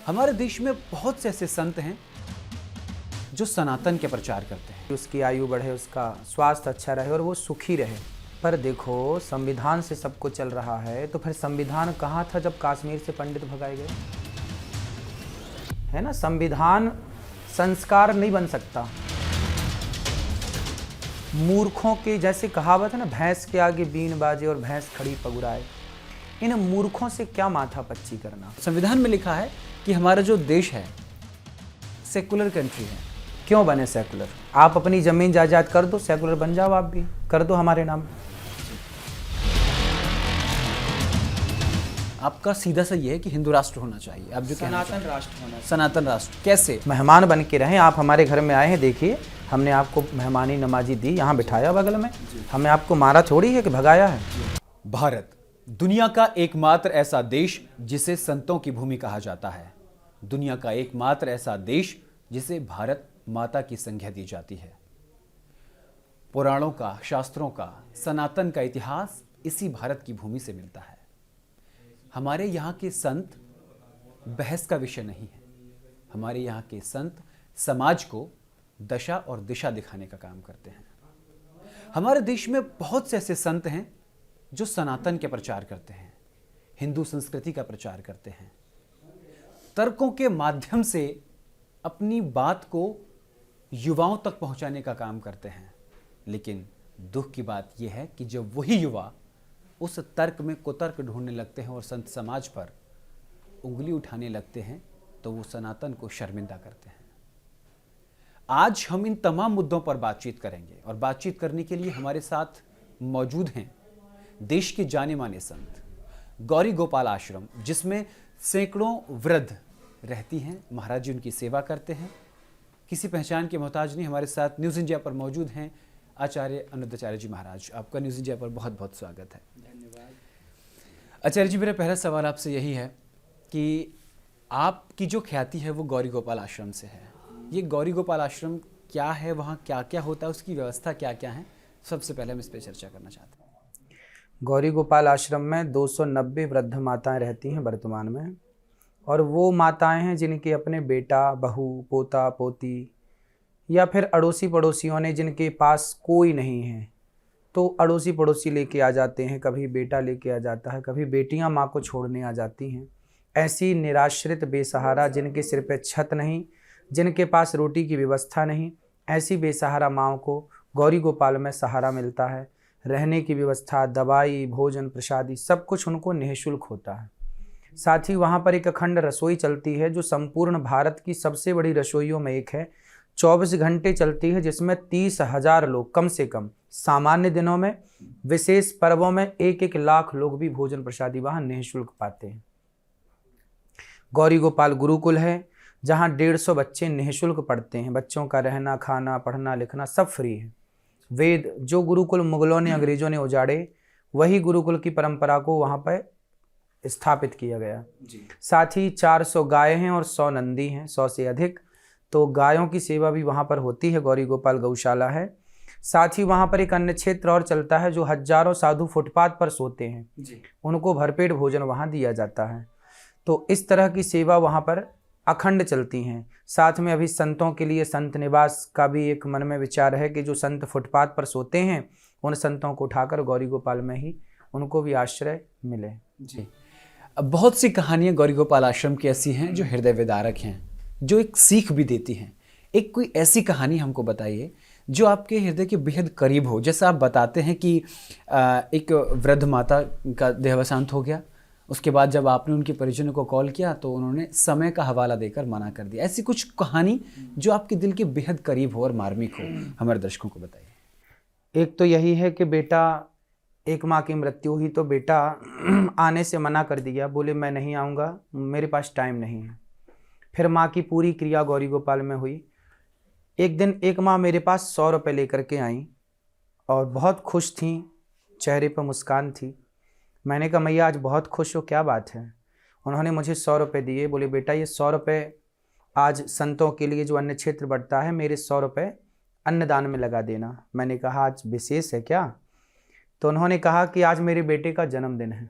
हमारे देश में बहुत से ऐसे संत हैं जो सनातन के प्रचार करते हैं। उसकी आयु बढ़े, उसका स्वास्थ्य अच्छा रहे और वो सुखी रहे। पर देखो, संविधान से सब कुछ चल रहा है, तो फिर संविधान कहाँ था जब कश्मीर से पंडित भगाए गए? है ना, संविधान संस्कार नहीं बन सकता। मूर्खों की जैसे कहावत है ना, भैंस के आगे बीन बाजे और भैंस खड़ी पगुराए। इन मूर्खों से क्या माथा पच्ची करना। संविधान में लिखा है कि हमारा जो देश है सेकुलर कंट्री है। क्यों बने सेकुलर? आप अपनी जमीन जायदाद कर दो, सेकुलर बन जाओ। आप भी कर दो हमारे नाम। आपका सीधा सा ये है कि हिंदू राष्ट्र होना चाहिए। आप जो सनातन राष्ट्र होना। सनातन राष्ट्र कैसे? मेहमान बन के रहें। आप हमारे घर में आए हैं, देखिए हमने आपको मेहमानी नमाजी दी, यहाँ बिठाया बगल में। हमने आपको मारा थोड़ी है कि भगाया है। भारत दुनिया का एकमात्र ऐसा देश जिसे संतों की भूमि कहा जाता है। दुनिया का एकमात्र ऐसा देश जिसे भारत माता की संज्ञा दी जाती है। पुराणों का, शास्त्रों का, सनातन का इतिहास इसी भारत की भूमि से मिलता है। हमारे यहाँ के संत बहस का विषय नहीं है। हमारे यहाँ के संत समाज को दशा और दिशा दिखाने का काम करते हैं। हमारे देश में बहुत से ऐसे संत हैं जो सनातन के प्रचार करते हैं, हिंदू संस्कृति का प्रचार करते हैं, तर्कों के माध्यम से अपनी बात को युवाओं तक पहुंचाने का काम करते हैं। लेकिन दुख की बात यह है कि जब वही युवा उस तर्क में कुतर्क ढूंढने लगते हैं और संत समाज पर उंगली उठाने लगते हैं, तो वो सनातन को शर्मिंदा करते हैं। आज हम इन तमाम मुद्दों पर बातचीत करेंगे और बातचीत करने के लिए हमारे साथ मौजूद हैं देश के जाने माने संत गौरी गोपाल आश्रम, जिसमें सैकड़ों वृद्ध रहती हैं। महाराज जी उनकी सेवा करते हैं, किसी पहचान के मोहताज नहीं। हमारे साथ न्यूज़ इंडिया पर मौजूद हैं आचार्य अनुद्धाचार्य जी महाराज। आपका न्यूज़ इंडिया पर बहुत बहुत स्वागत है। धन्यवाद। आचार्य जी, मेरा पहला सवाल आपसे यही है कि आपकी जो ख्याति है वो गौरी गोपाल आश्रम से है। ये गौरी गोपाल आश्रम क्या है, वहाँ क्या क्या होता है, उसकी व्यवस्था क्या क्या है? सबसे पहले हम इस पर चर्चा करना चाहते हैं। गौरी गोपाल आश्रम में 290 वृद्ध माताएं रहती हैं वर्तमान में। और वो माताएं हैं जिनके अपने बेटा, बहू, पोता, पोती या फिर अड़ोसी पड़ोसियों ने जिनके पास कोई नहीं है, तो अड़ोसी पड़ोसी लेके आ जाते हैं। कभी बेटा लेके आ जाता है, कभी बेटियां माँ को छोड़ने आ जाती हैं। ऐसी निराश्रित, बेसहारा, जिनके सिर पे छत नहीं, जिनके पास रोटी की व्यवस्था नहीं, ऐसी बेसहारा माँओं को गौरी गोपाल में सहारा मिलता है। रहने की व्यवस्था, दवाई, भोजन, प्रसादी, सब कुछ उनको निःशुल्क होता है। साथ ही वहाँ पर एक अखंड रसोई चलती है, जो संपूर्ण भारत की सबसे बड़ी रसोइयों में एक है। 24 घंटे चलती है, जिसमें 30,000 लोग कम से कम, सामान्य दिनों में, विशेष पर्वों में 1-1 लाख लोग भी भोजन प्रसादी वहाँ निःशुल्क पाते हैं। गौरी गोपाल गुरुकुल है, जहाँ 150 बच्चे निःशुल्क पढ़ते हैं। बच्चों का रहना, खाना, पढ़ना, लिखना सब फ्री है। वेद, जो गुरुकुल मुगलों ने, अंग्रेजों ने उजाड़े, वही गुरुकुल की परंपरा को वहाँ पर स्थापित किया गया जी। साथ ही 400 गाय हैं और 100 नंदी हैं, 100 से अधिक। तो गायों की सेवा भी वहाँ पर होती है। गौरी गोपाल गौशाला है। साथ ही वहाँ पर एक अन्य क्षेत्र और चलता है, जो हजारों साधु फुटपाथ पर सोते हैं जी। उनको भरपेट भोजन वहाँ दिया जाता है। तो इस तरह की सेवा वहाँ पर अखंड चलती हैं। साथ में अभी संतों के लिए संत निवास का भी एक मन में विचार है कि जो संत फुटपाथ पर सोते हैं, उन संतों को उठाकर गौरी गोपाल में ही उनको भी आश्रय मिले जी। अब बहुत सी कहानियाँ गौरी गोपाल आश्रम की ऐसी हैं जो हृदय विदारक हैं, जो एक सीख भी देती हैं। एक कोई ऐसी कहानी हमको बताइए जो आपके हृदय के बेहद करीब हो। जैसा आप बताते हैं कि एक वृद्ध माता का देहावसांत हो गया, उसके बाद जब आपने उनके परिजनों को कॉल किया तो उन्होंने समय का हवाला देकर मना कर दिया। ऐसी कुछ कहानी जो आपके दिल के बेहद करीब हो और मार्मिक हो, हमारे दर्शकों को बताइए। एक तो यही है कि बेटा, एक माँ की मृत्यु हुई तो बेटा आने से मना कर दिया, बोले मैं नहीं आऊँगा, मेरे पास टाइम नहीं है। फिर माँ की पूरी क्रिया गौरी गोपाल में हुई। एक दिन एक माँ मेरे पास 100 रुपये लेकर के आई और बहुत खुश थी, चेहरे पर मुस्कान थी। मैंने कहा मैया आज बहुत खुश हो, क्या बात है? उन्होंने मुझे 100 रुपये दिए, बोले बेटा ये 100 रुपये आज संतों के लिए जो अन्न क्षेत्र बढ़ता है, मेरे 100 रुपये अन्नदान में लगा देना। मैंने कहा आज विशेष है क्या? तो उन्होंने कहा कि आज मेरे बेटे का जन्मदिन है।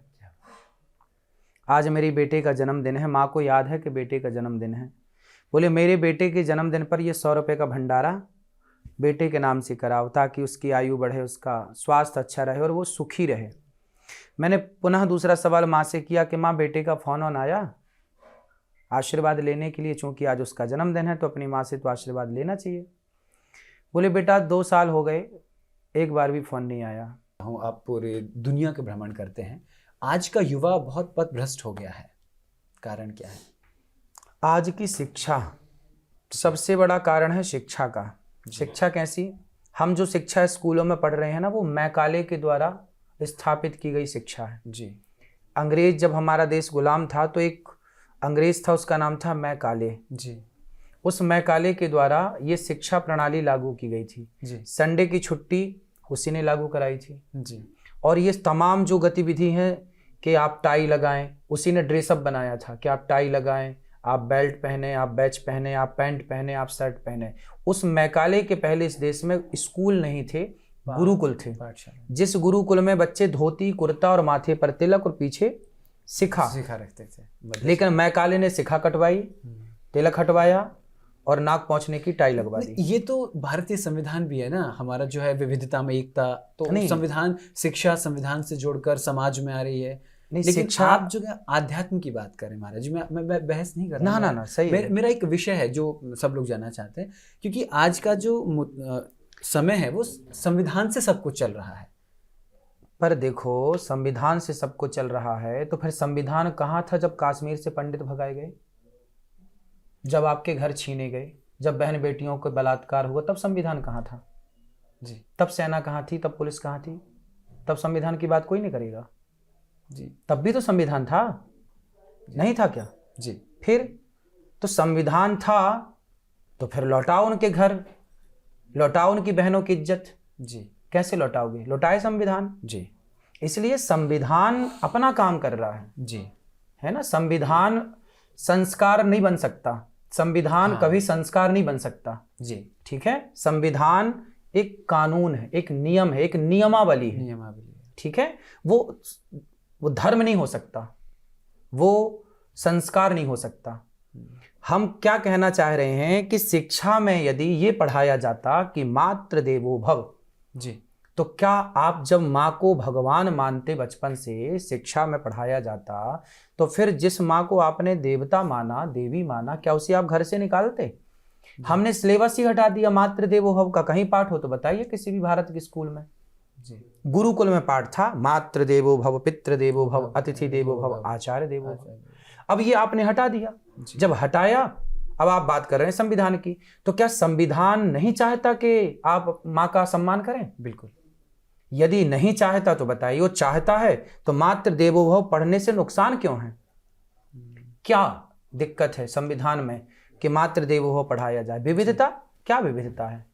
आज मेरी बेटे का जन्मदिन है, माँ को याद है कि बेटे का जन्मदिन है। बोले मेरे बेटे के जन्मदिन पर ये 100 रुपये का भंडारा बेटे के नाम से कराओ ताकि उसकी आयु बढ़े, उसका स्वास्थ्य अच्छा रहे और वो सुखी रहे। मैंने पुनः दूसरा सवाल माँ से किया कि माँ बेटे का फ़ोन ऑन आया आशीर्वाद लेने के लिए, चूँकि आज उसका जन्मदिन है तो अपनी माँ से तो आशीर्वाद लेना चाहिए। बोले बेटा 2 साल हो गए, एक बार भी फ़ोन नहीं आया। आप पूरे दुनिया के भ्रमण करते हैं, आज का युवा बहुत पथभ्रष्ट हो गया है, कारण क्या है? आज की शिक्षा, सबसे बड़ा कारण है शिक्षा का। शिक्षा कैसी? हम जो शिक्षा स्कूलों में पढ़ रहे हैं ना, वो मैकाले के द्वारा स्थापित की गई शिक्षा है जी। अंग्रेज जब हमारा देश गुलाम था तो एक अंग्रेज था, उसका नाम था मैकाले जी। उस मैकाले के द्वारा ये शिक्षा प्रणाली लागू की गई थी जी। संडे की छुट्टी उसी ने लागू कराई थी जी। और ये तमाम जो गतिविधि हैं कि आप टाई लगाएं, उसी ने ड्रेसअप बनाया था कि आप टाई लगाएं, आप बेल्ट पहने, आप बैच पहने, आप पैंट पहने, आप शर्ट पहने। उस मैकाले के पहले इस देश में स्कूल नहीं थे, गुरुकुल थे। जिस गुरुकुल में बच्चे धोती कुर्ता और माथे पर तिलक और पीछे सिखा रखते थे। लेकिन मैकाले ने सिखा कटवाई, तिलक हटवाया और नाक पहुंचने की टाई लगवा दी। ये तो भारतीय संविधान भी है ना, हमारा जो है विविधता में एकता, तो नहीं। संविधान, शिक्षा संविधान से जोड़कर समाज में आ रही है। नहीं, लेकिन शिक्षा, आप जो है आध्यात्म की बात करें महाराज, मैं बहस नहीं कर रहा। ना सही है। मेरा एक विषय है जो सब लोग जानना चाहते हैं, क्योंकि आज का जो समय है वो संविधान से सब कुछ चल रहा है। पर देखो, संविधान से सब कुछ चल रहा है तो फिर संविधान कहाँ था जब कश्मीर से पंडित भगाए गए, जब आपके घर छीने गए, जब बहन बेटियों को बलात्कार हुआ, तब संविधान कहाँ था? जी। तब सेना कहाँ थी? तब पुलिस कहाँ थी? तब संविधान की बात कोई नहीं करेगा। जी। तब भी तो संविधान था, नहीं था क्या? जी। फिर तो संविधान था तो फिर लौटाओ उनके घर, लौटाओ उनकी बहनों की इज्जत। जी। कैसे लौटाओगे? लौटाए संविधान। जी। इसलिए संविधान अपना काम कर रहा है। जी। है ना? संविधान संस्कार नहीं बन सकता, संविधान कभी संस्कार नहीं बन सकता। जी। ठीक है? संविधान एक कानून है, एक नियम है, एक नियमावली है। ठीक है? वो धर्म नहीं हो सकता, वो संस्कार नहीं हो सकता। हम क्या कहना चाह रहे हैं कि शिक्षा में यदि ये पढ़ाया जाता कि मातृ देवो भव, जी, तो क्या आप जब माँ को भगवान मानते बचपन से, शिक्षा में पढ़ाया जाता, तो फिर जिस माँ को आपने देवता माना, देवी माना, क्या उसे आप घर से निकालते? हमने सिलेबस ही हटा दिया मातृ देवो भव का। कहीं पाठ हो तो बताइए किसी भी भारत के स्कूल में। जी। गुरुकुल में पाठ था मातृ देवो भव, पितृ देवो भव, अतिथि देवो भव, आचार्य देवो भव। अब ये आपने हटा दिया। जब हटाया, अब आप बात कर रहे हैं संविधान की, तो क्या संविधान नहीं चाहता कि आप माँ का सम्मान करें? बिल्कुल। यदि नहीं चाहता तो बताइए, वो चाहता है तो मातृ देवो भव पढ़ने से नुकसान क्यों है? क्या दिक्कत है संविधान में कि मातृ देवो भव पढ़ाया जाए? विविधता, क्या विविधता है?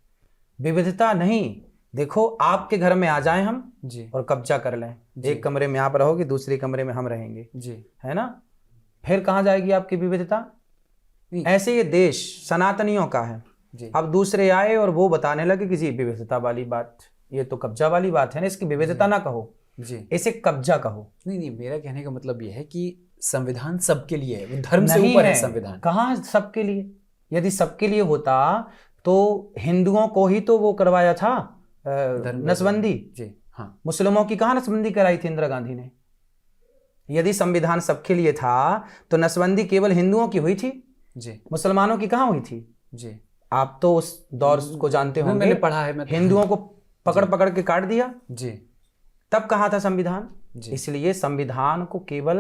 विविधता नहीं। देखो, आपके घर में आ जाएं हम जी और कब्जा कर लें, एक कमरे में आप रहोगे, दूसरे कमरे में हम रहेंगे, जी, है ना? फिर कहाँ जाएगी आपकी विविधता? ऐसे ये देश सनातनियों का है जी। अब दूसरे आए और वो बताने लगे कि जी विविधता वाली बात, ये तो कब्जा वाली बात है ना, इसकी विविधता ना कहो जी, इसे कब्जा कहो। नहीं, मेरा कहने का मतलब ये है कि संविधान सबके लिए है, वो धर्म से ऊपर है संविधान। कहाँ सबके लिए? यदि सबके लिए होता तो हिंदुओं को ही तो वो करवाया था नसबंदी जी। हाँ, मुस्लिमों की कहाँ नसबंदी कराई थी इंदिरा गांधी ने? यदि संविधान सबके लिए था तो नसबंदी केवल हिंदुओं की हुई थी जी, मुसलमानों की कहाँ हुई थी जी? आप तो उस दौर को जानते होंगे, मैंने पढ़ा है। हिंदुओं को पकड़ पकड़ के काट दिया जी। तब कहाँ था संविधान? इसलिए संविधान को केवल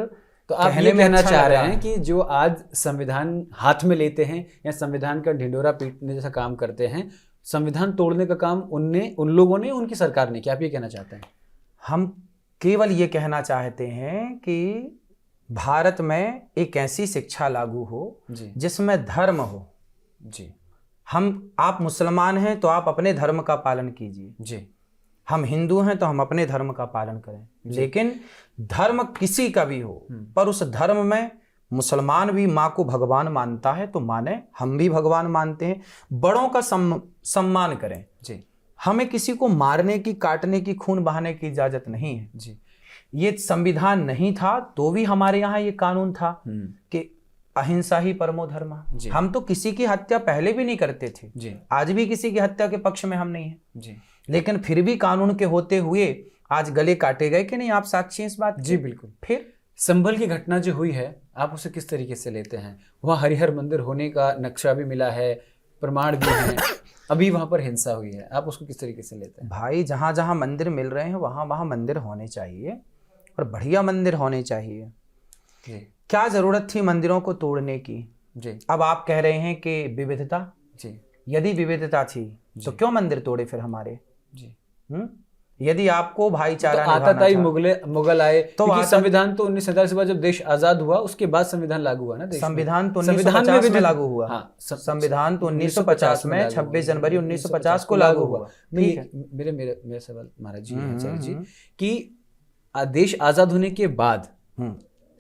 तो आप ये कहना चाह रहे हैं कि जो आज संविधान हाथ में लेते हैं या संविधान का ढिंडोरा पीटने जैसा काम करते हैं, संविधान तोड़ने का काम उन लोगों ने, उनकी सरकार ने किया, आप ये कहना चाहते हैं? हम केवल ये कहना चाहते हैं कि भारत में एक ऐसी शिक्षा लागू हो जिसमें धर्म हो जी। आप मुसलमान हैं तो आप अपने धर्म का पालन कीजिए जी, हम हिंदू हैं तो हम अपने धर्म का पालन करें, लेकिन धर्म किसी का भी हो, पर उस धर्म में मुसलमान भी माँ को भगवान मानता है तो माने, हम भी भगवान मानते हैं। बड़ों का सम्मान करें जी। हमें किसी को मारने की, काटने की, खून बहाने की इजाजत नहीं है जी। ये संविधान नहीं था तो भी हमारे यहाँ ये कानून था कि अहिंसा ही परमो धर्म। जी। हम तो किसी की हत्या पहले भी नहीं करते थे जी। आज भी किसी की हत्या के पक्ष में हम नहीं है जी। लेकिन फिर भी कानून के होते हुए आज गले काटे गए कि नहीं। आप साक्षी हैं इस बात जी की। बिल्कुल। फिर संभल की घटना जो हुई है आप उसे किस तरीके से लेते हैं? वहाँ हरिहर मंदिर होने का नक्शा भी मिला है, प्रमाण भी है, अभी वहाँ पर हिंसा हुई है, आप उसको किस तरीके से लेते हैं? भाई जहाँ जहाँ मंदिर मिल रहे हैं वहाँ वहाँ मंदिर होने चाहिए और बढ़िया मंदिर होने चाहिए। जी। क्या जरूरत थी मंदिरों को तोड़ने की? जी। अब आप कह रहे हैं कि विविधता, जी। यदि विविधता थी तो क्यों मंदिर तोड़े फिर हमारे? जी। यदि आपको भाईचारा तो निभाना आताताई था मुगल आए, तो क्योंकि आता- संविधान तो 1947 के बाद जब देश आजाद हुआ उसके बाद संविधान लागू हुआ ना देश में। संविधान तो संविधान 1950 में भी लागू हुआ। हाँ, संविधान तो 1950 में लागू 26 हुआ। जनवरी 1950 को लागू हुआ। ठीक है। मेरे सवाल महाराज जी है आचार्य जी कि देश आजाद होने के बाद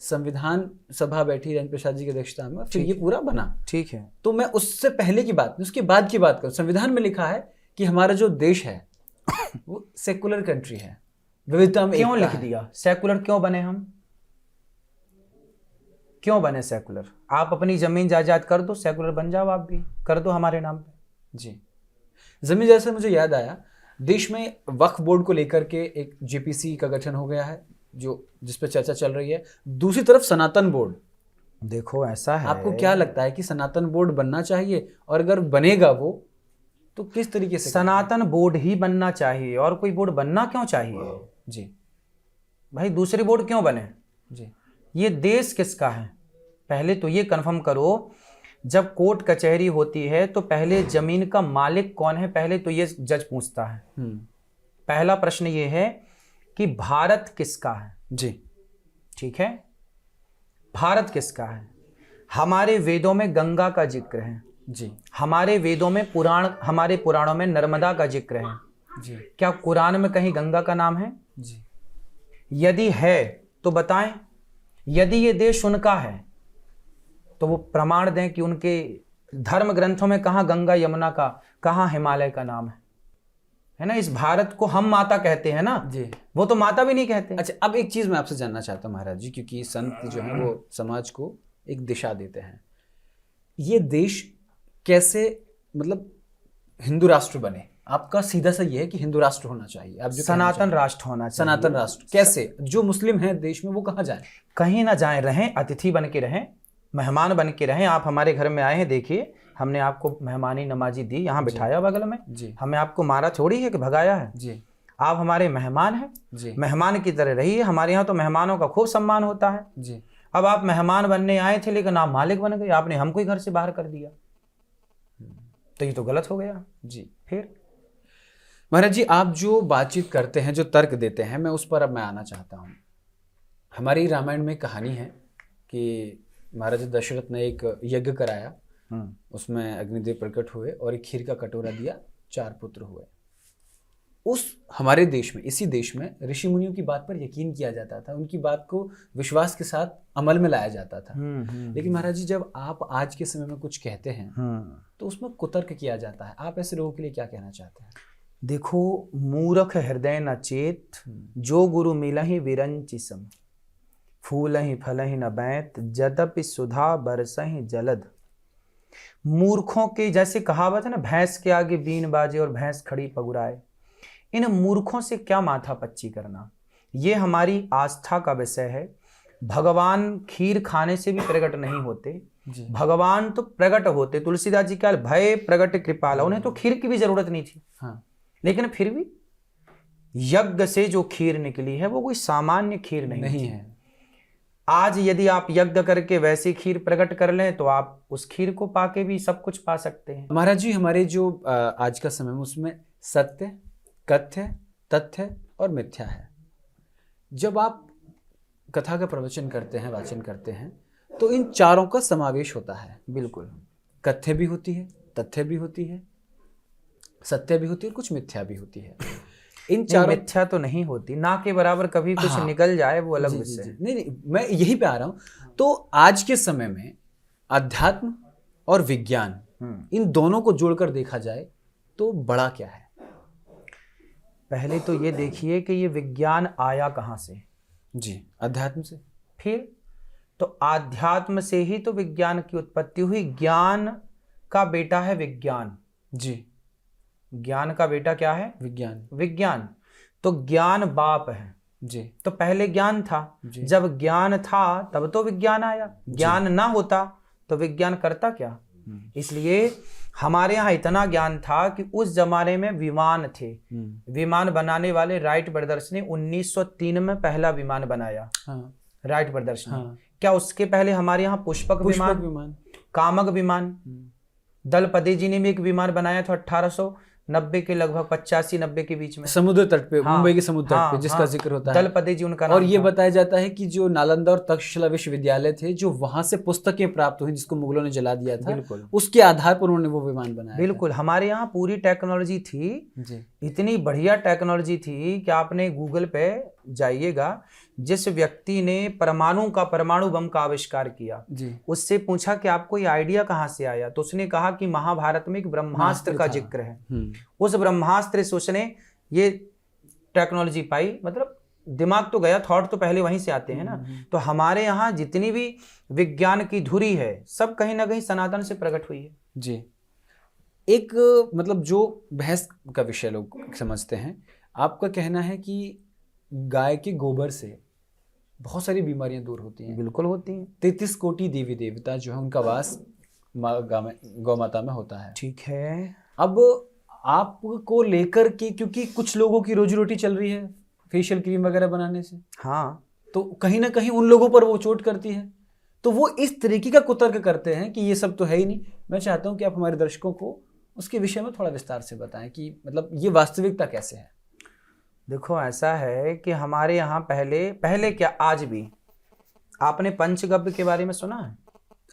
संविधान सभा बैठी राजेंद्र प्रसाद जी की अध्यक्षता में, फिर ये पूरा बना। ठीक है। तो मैं उससे पहले की बात, उसके बाद की बात करूं। संविधान में लिखा है कि हमारा जो देश है वो सेकुलर कंट्री है, विविधता में क्यों एकता लिख है। दिया? सेकुलर क्यों बने हम? क्यों बने सेकुलर? आप अपनी जमीन जायदाद कर दो, सेकुलर बन जाओ। आप भी कर दो हमारे नाम पे। जी। जमीन जैसे मुझे याद आया, देश में वक्फ बोर्ड को लेकर के एक जेपीसी का गठन हो गया है जिस पर चर्चा चल रही है। दूसरी तरफ सनातन बोर्ड। देखो ऐसा है, आपको क्या लगता है कि सनातन बोर्ड बनना चाहिए, और अगर बनेगा वो तो किस तरीके से? सनातन बोर्ड ही बनना चाहिए। और कोई बोर्ड बनना क्यों चाहिए? जी भाई दूसरे बोर्ड क्यों बने? जी। ये देश किसका है? पहले तो ये कंफर्म करो। जब कोर्ट कचहरी होती है तो पहले जमीन का मालिक कौन है, पहले तो ये जज पूछता है। पहला प्रश्न ये है कि भारत किसका है। जी। ठीक है, भारत किसका है? हमारे वेदों में गंगा का जिक्र है। जी। हमारे वेदों में हमारे पुराणों में नर्मदा का जिक्र है। जी। क्या कुरान में कहीं गंगा का नाम है? जी। यदि है तो बताएं। यदि ये देश उनका है तो वो प्रमाण दें कि उनके धर्म ग्रंथों में कहाँ गंगा यमुना का, कहाँ हिमालय का नाम है ना। इस भारत को हम माता कहते हैं ना जी। वो तो माता भी नहीं कहते। अच्छा, अब एक चीज मैं आपसे जानना चाहता हूँ महाराज जी, क्योंकि संत जो है वो समाज को एक दिशा देते हैं। ये देश कैसे मतलब हिंदू राष्ट्र बने? आपका सीधा सा ये है कि हिंदू राष्ट्र होना चाहिए, आप जो सनातन राष्ट्र होना चाहिए। सनातन राष्ट्र कैसे? जो मुस्लिम हैं देश में वो कहाँ जाए? कहीं ना जाए, रहें, अतिथि बन के रहें, मेहमान बन के रहें। आप हमारे घर में आए हैं, देखिए हमने आपको मेहमानी नमाजी दी, यहाँ बिठाया बगल में। जी। हमें आपको मारा थोड़ी है कि भगाया है। जी। आप हमारे मेहमान हैं। जी। मेहमान की तरह रहिए। हमारे यहाँ तो मेहमानों का खूब सम्मान होता है। जी। अब आप मेहमान बनने आए थे लेकिन आप मालिक बन गए, आपने हमको ही घर से बाहर कर दिया, तो ये तो गलत हो गया। जी। फिर महाराज जी, आप जो बातचीत करते हैं, जो तर्क देते हैं, मैं उस पर अब मैं आना चाहता हूँ। हमारी रामायण में कहानी है कि महाराज दशरथ ने एक यज्ञ कराया, उसमें अग्निदेव प्रकट हुए और एक खीर का कटोरा दिया, 4 पुत्र हुए। उस हमारे देश में, इसी देश में ऋषि मुनियों की बात पर यकीन किया जाता था, उनकी बात को विश्वास के साथ अमल में लाया जाता था। लेकिन महाराज जी, जब आप आज के समय में कुछ कहते हैं तो उसमें कुतर्क किया जाता है। आप ऐसे लोगों के लिए क्या कहना चाहते हैं? देखो, मूर्ख हृदय न चेत, जो गुरु मिलहि विरंचि सम, फूलहि फलहि न बैत, जदपि सुधा बरसहि जलद। मूर्खों के जैसे कहावत है ना, भैंस के आगे बीन बाजे और भैंस खड़ी पगुराए। इन मूर्खों से क्या माथा पच्ची करना, ये हमारी आस्था का विषय है। भगवान खीर खाने से भी प्रकट नहीं होते। भगवान तो प्रकट होते। तुलसीदास जी क्या, भय प्रकट कृपाला, उन्हें तो खीर की भी जरूरत नहीं थी। हाँ। लेकिन फिर भी यज्ञ से जो खीर निकली है वो कोई सामान्य खीर नहीं है। आज यदि आप यज्ञ करके वैसी खीर प्रकट कर लें तो आप उस खीर को पाके भी सब कुछ पा सकते हैं। महाराज जी, हमारे जो आज का समय में उसमें सत्य, कथ्य, तथ्य और मिथ्या है। जब आप कथा का प्रवचन करते हैं, वाचन करते हैं, तो इन चारों का समावेश होता है। बिल्कुल, कथ्य भी होती है, तथ्य भी होती है, सत्य भी होती है, कुछ मिथ्या भी होती है। इन चारों मिथ्या तो नहीं होती, ना के बराबर कभी कुछ निकल जाए वो अलग विषय है। नहीं, मैं यही पे आ रहा हूं। तो आज के समय में अध्यात्म और विज्ञान, इन दोनों को जोड़कर देखा जाए तो बड़ा क्या है? पहले तो ये देखिए कि ये विज्ञान आया कहाँ से। जी, अध्यात्म से। फिर तो आध्यात्म से ही तो विज्ञान की उत्पत्ति हुई। ज्ञान का बेटा है विज्ञान। जी, ज्ञान का बेटा क्या है? विज्ञान। विज्ञान। तो ज्ञान बाप है। जी, तो पहले ज्ञान था, जी। जब ज्ञान था तब तो विज्ञान आया। ज्ञान ना होता तो विज्ञान करता क्या? इसलिए हमारे यहाँ इतना ज्ञान था कि उस जमाने में विमान थे। विमान बनाने वाले राइट ब्रदर्स ने 1903 में पहला विमान बनाया। हाँ, राइट ब्रदर्स ने। हाँ। क्या उसके पहले हमारे यहाँ पुष्पक विमान, कामक विमान, दलपति जी ने भी एक विमान बनाया था 1890 के लगभग 85-90 के बीच में, समुद्र तट पे, हाँ, मुंबई के समुद्र तट हाँ, पे, जिसका हाँ, जिक्र होता है। दलपति जी उनका और नाम ये था। बताया जाता है कि जो नालंदा और तक्षशिला विश्वविद्यालय थे, जो वहां से पुस्तकें प्राप्त हुई, जिसको मुगलों ने जला दिया था, बिल्कुल। उसके आधार पर उन्होंने वो विमान बनाया। बिल्कुल। हमारे यहाँ पूरी टेक्नोलॉजी थी। जी, इतनी बढ़िया टेक्नोलॉजी थी कि आपने गूगल पे जाइएगा, जिस व्यक्ति ने परमाणु बम का आविष्कार किया, जी, उससे पूछा कि आपको ये आइडिया कहाँ से आया, तो उसने कहा कि महाभारत में एक ब्रह्मास्त्र का जिक्र है। उस ब्रह्मास्त्र से उसने ये टेक्नोलॉजी पाई। मतलब दिमाग तो गया, थॉट तो पहले वहीं से आते हैं ना। तो हमारे यहाँ जितनी भी विज्ञान की धुरी है, सब कहीं ना कहीं सनातन से प्रकट हुई है। जी। एक मतलब जो बहस का विषय लोग समझते हैं, आपका कहना है कि गाय के गोबर से बहुत सारी बीमारियां दूर होती हैं। बिल्कुल होती हैं। 33 कोटि देवी देवता जो है उनका वास गौ माता में होता है। ठीक है। अब आपको लेकर के, क्योंकि कुछ लोगों की रोजी रोटी चल रही है फेशियल क्रीम वगैरह बनाने से, हाँ, तो कहीं ना कहीं उन लोगों पर वो चोट करती है, तो वो इस तरीके का कुतर्क करते हैं कि ये सब तो है ही नहीं। मैं चाहता हूं कि आप हमारे दर्शकों को उसके विषय में थोड़ा विस्तार से बताएं कि मतलब ये वास्तविकता कैसे है। देखो ऐसा है कि हमारे यहाँ पहले क्या, आज भी आपने पंचगव्य के बारे में सुना है?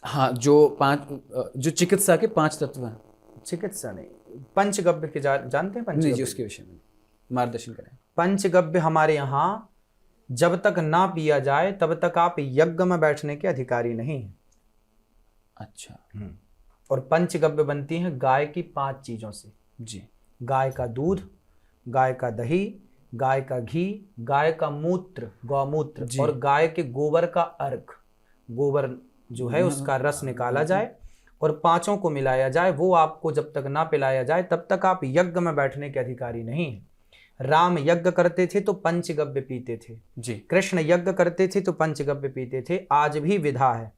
हाँ, जो चिकित्सा के 5 तत्व हैं। चिकित्सा नहीं, पंचगव्य के जानते हैं? नहीं जी, पंचगव्य, उसके विषय में मार्गदर्शन करें। पंचगव्य हमारे यहाँ जब तक ना पिया जाए तब तक आप यज्ञ में बैठने के अधिकारी नहीं हैं। अच्छा। और पंचगव्य बनती है गाय की 5 चीजों से। जी, गाय का दूध, गाय का दही, गाय का घी, गाय का मूत्र, गौमूत्र, और गाय के गोबर का अर्क। गोबर जो है उसका रस निकाला जाए और 5 को मिलाया जाए। वो आपको जब तक ना पिलाया जाए तब तक आप यज्ञ में बैठने के अधिकारी नहीं हैं। राम यज्ञ करते थे तो पंचगव्य पीते थे जी। कृष्ण यज्ञ करते थे तो पंचगव्य पीते थे। आज भी विधा है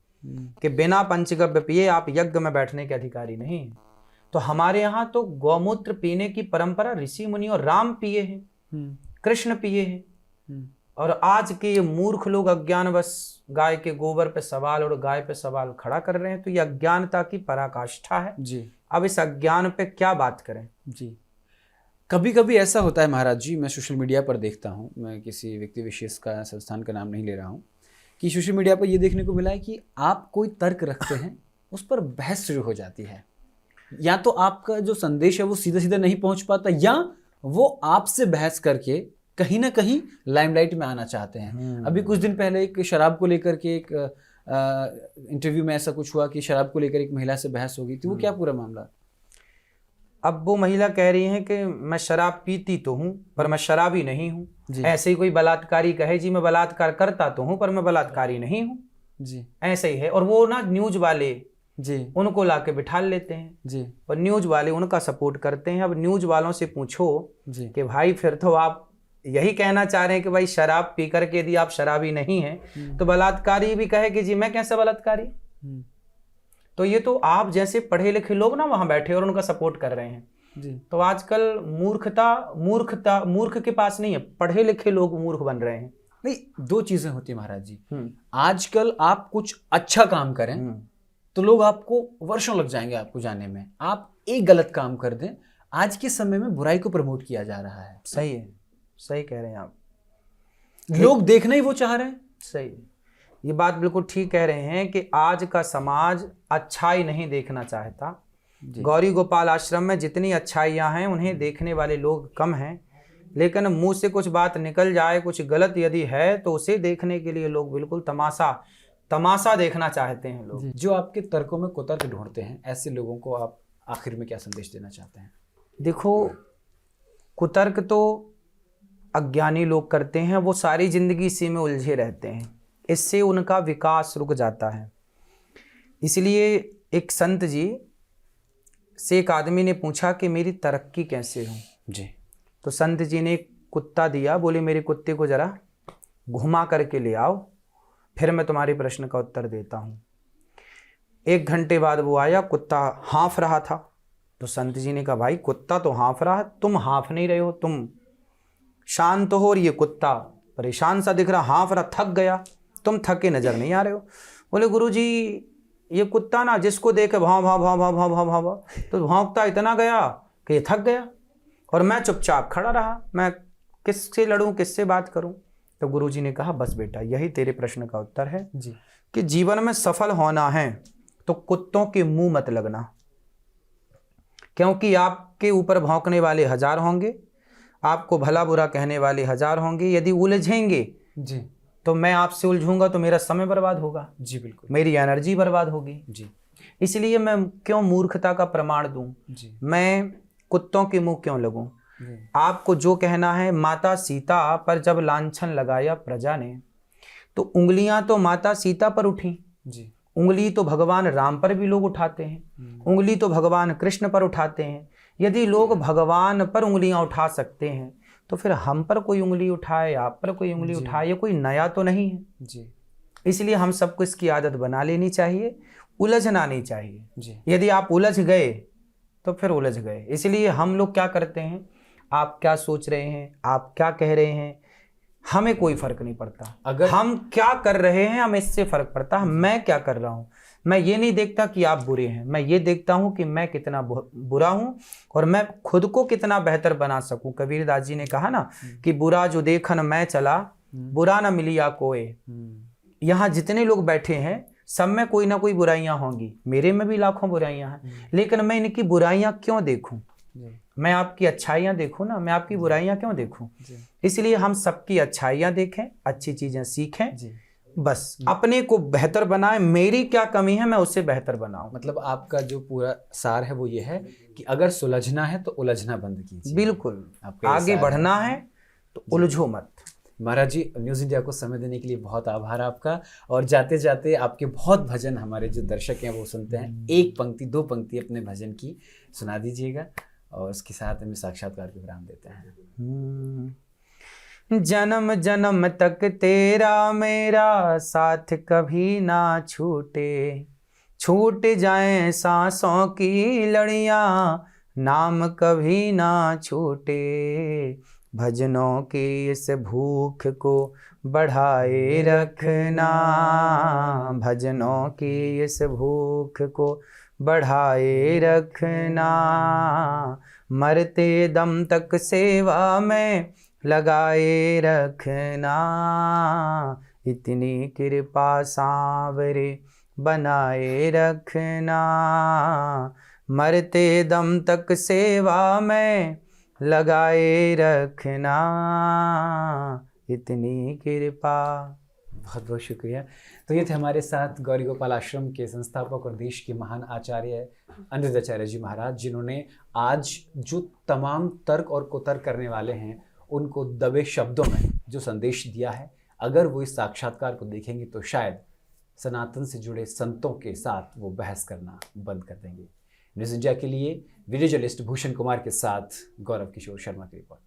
कि बिना पंचगव्य पिए आप यज्ञ में बैठने के अधिकारी नहीं हैं। तो हमारे यहाँ तो गौमूत्र पीने की परंपरा ऋषि मुनि और राम पिए हैं, कृष्ण पिए हैं। और आज के ये मूर्ख लोग अज्ञानवश गाय के गोबर पे सवाल और गाय पे सवाल खड़ा कर रहे हैं। तो ये अज्ञानता की पराकाष्ठा है जी। अब इस अज्ञान पे क्या बात करें। जी, कभी कभी ऐसा होता है महाराज जी, मैं सोशल मीडिया पर देखता हूँ, मैं किसी व्यक्ति विशेष का संस्थान का नाम नहीं ले रहा हूँ, कि सोशल मीडिया पर ये देखने को मिला है कि आप कोई तर्क रखते हैं, उस पर बहस शुरू हो जाती है। या तो आपका जो संदेश है वो सीधा सीधा नहीं पहुंच पाता, या वो आपसे बहस करके कहीं ना कहीं लाइमलाइट में आना चाहते हैं। अभी कुछ दिन पहले एक शराब को लेकर के एक इंटरव्यू में ऐसा कुछ हुआ कि शराब को लेकर एक महिला से बहस हो गई थी। वो क्या पूरा मामला? अब वो महिला कह रही है कि मैं शराब पीती तो हूँ पर मैं शराबी नहीं हूँ। ऐसे ही कोई बलात्कारी कहे जी मैं बलात्कार करता तो हूँ पर मैं बलात्कारी नहीं हूँ जी, ऐसे ही है। और वो ना न्यूज वाले जी उनको लाके बिठा लेते हैं जी, और न्यूज वाले उनका सपोर्ट करते हैं। अब न्यूज वालों से पूछो जी कि भाई फिर तो आप यही कहना चाह रहे हैं कि भाई शराब पी करके यदि आप शराबी नहीं हैं तो बलात्कारी भी कहे कि जी मैं कैसे बलात्कारी। तो ये तो आप जैसे पढ़े लिखे लोग ना वहां बैठे और उनका सपोर्ट कर रहे हैं जी। तो आजकल मूर्ख के पास नहीं है, पढ़े लिखे लोग मूर्ख बन रहे हैं। नहीं, 2 चीजें होती है महाराज जी। आजकल आप कुछ अच्छा काम करें तो लोग आपको वर्षों लग जाएंगे आपको जाने में। आप एक गलत काम कर दें, आज के समय में बुराई को प्रमोट किया जा रहा है। सही है, सही कह रहे हैं आप। लोग देखना ही वो चाह रहे हैं। सही, ये बात बिल्कुल ठीक कह रहे हैं कि आज का समाज अच्छाई नहीं देखना चाहता। गौरी गोपाल आश्रम में जितनी अच्छाइयाँ हैं उन्हें देखने वाले लोग कम हैं, लेकिन मुंह से कुछ बात निकल जाए, कुछ गलत यदि है तो उसे देखने के लिए लोग बिल्कुल तमाशा देखना चाहते हैं लोग। जो आपके तर्कों में कुतर्क ढूंढते हैं, ऐसे लोगों को आप आखिर में क्या संदेश देना चाहते हैं? देखो, कुतर्क तो अज्ञानी लोग करते हैं, वो सारी जिंदगी इसी में उलझे रहते हैं, इससे उनका विकास रुक जाता है। इसलिए एक संत जी से एक आदमी ने पूछा कि मेरी तरक्की कैसे हो जी। तो संत जी ने एक कुत्ता दिया, बोले मेरे कुत्ते को जरा घुमा करके ले आओ, फिर मैं तुम्हारे प्रश्न का उत्तर देता हूँ। 1 घंटे बाद वो आया, कुत्ता हाँफ रहा था। तो संत जी ने कहा भाई कुत्ता तो हाँफ रहा है, तुम हाँफ नहीं रहे हो, तुम शांत हो, और ये कुत्ता परेशान सा दिख रहा, हाँफ रहा, थक गया, तुम थके नजर नहीं आ रहे हो। बोले गुरुजी ये कुत्ता ना जिसको देखे भाव भाव भाव भाव भाव भाव भाव, तो भौंकता इतना गया कि ये थक गया, और मैं चुपचाप खड़ा रहा, मैं किससे लड़ूं, किससे बात करूं। तो गुरुजी ने कहा बस बेटा यही तेरे प्रश्न का उत्तर है जी। कि जीवन में सफल होना है तो कुत्तों के मुंह मत लगना, क्योंकि आपके ऊपर भौंकने वाले 1000 होंगे, आपको भला बुरा कहने वाले 1000 होंगे। यदि उलझेंगे जी तो मैं आपसे उलझूंगा तो मेरा समय बर्बाद होगा, जी बिल्कुल, मेरी एनर्जी बर्बाद होगी। जी इसलिए मैं क्यों मूर्खता का प्रमाण दूं, जी मैं कुत्तों के मुंह क्यों लगूं। जी आपको जो कहना है, माता सीता पर जब लांछन लगाया प्रजा ने, तो उंगलियां तो माता सीता पर उठी, जी उंगली तो भगवान राम पर भी लोग उठाते हैं, उंगली तो भगवान कृष्ण पर उठाते हैं। यदि लोग भगवान पर उंगलियां उठा सकते हैं तो फिर हम पर कोई उंगली उठाए, आप पर कोई उंगली उठाए, ये कोई नया तो नहीं है। जी इसलिए हम सबको इसकी आदत बना लेनी चाहिए, उलझना नहीं चाहिए। जी यदि आप उलझ गए तो फिर उलझ गए। इसलिए हम लोग क्या करते हैं, आप क्या सोच रहे हैं, आप क्या कह रहे हैं, हमें कोई फर्क नहीं पड़ता। अगर हम क्या कर रहे हैं हमें इससे फर्क पड़ता है, मैं क्या कर रहा हूँ। मैं ये नहीं देखता कि आप बुरे हैं, मैं ये देखता हूँ कि मैं कितना बुरा हूँ और मैं खुद को कितना बेहतर बना सकूं। कबीरदास जी ने कहा ना कि बुरा जो देखन मैं चला, बुरा ना मिलिया कोई। यहाँ जितने लोग बैठे हैं सब में कोई ना कोई बुराइयां होंगी, मेरे में भी लाखों बुराइयां हैं, लेकिन मैं इनकी बुराइयां क्यों देखूं, मैं आपकी अच्छाइयां देखूं ना, मैं आपकी बुराइयां क्यों देखूं। इसलिए हम सबकी अच्छाइयां देखें, अच्छी चीजें सीखें, बस अपने को बेहतर बनाएं। मेरी क्या कमी है मैं उससे बेहतर बनाऊं। मतलब आपका जो पूरा सार है वो ये है कि अगर सुलझना है तो उलझना बंद कीजिए। बिल्कुल, आपका ये आगे सार बढ़ना है तो उलझो मत। महाराज जी, न्यूज़ इंडिया को समय देने के लिए बहुत आभार आपका। और जाते जाते आपके बहुत भजन हमारे जो दर्शक हैं वो सुनते हैं, 1 पंक्ति 2 पंक्ति अपने भजन की सुना दीजिएगा और उसके साथ हमें साक्षात्कार के विराम देते हैं। जन्म जन्म तक तेरा मेरा साथ कभी ना छूटे, छूट जाए सांसों की लड़ियां नाम कभी ना छूटे। भजनों की इस भूख को बढ़ाए रखना, भजनों की इस भूख को बढ़ाए रखना। मरते दम तक सेवा में लगाए रखना, इतनी कृपा सांवरे बनाए रखना। मरते दम तक सेवा में लगाए रखना, इतनी कृपा। बहुत बहुत शुक्रिया। तो ये थे हमारे साथ गौरी गोपाल आश्रम के संस्थापक और देश के महान आचार्य अनिरुद्धाचार्य जी महाराज, जिन्होंने आज जो तमाम तर्क और कुतर्क करने वाले हैं उनको दबे शब्दों में जो संदेश दिया है, अगर वो इस साक्षात्कार को देखेंगे तो शायद सनातन से जुड़े संतों के साथ वो बहस करना बंद कर देंगे। न्यूज़ इंडिया के लिए वीडियो जर्नलिस्ट भूषण कुमार के साथ गौरव किशोर शर्मा की रिपोर्ट।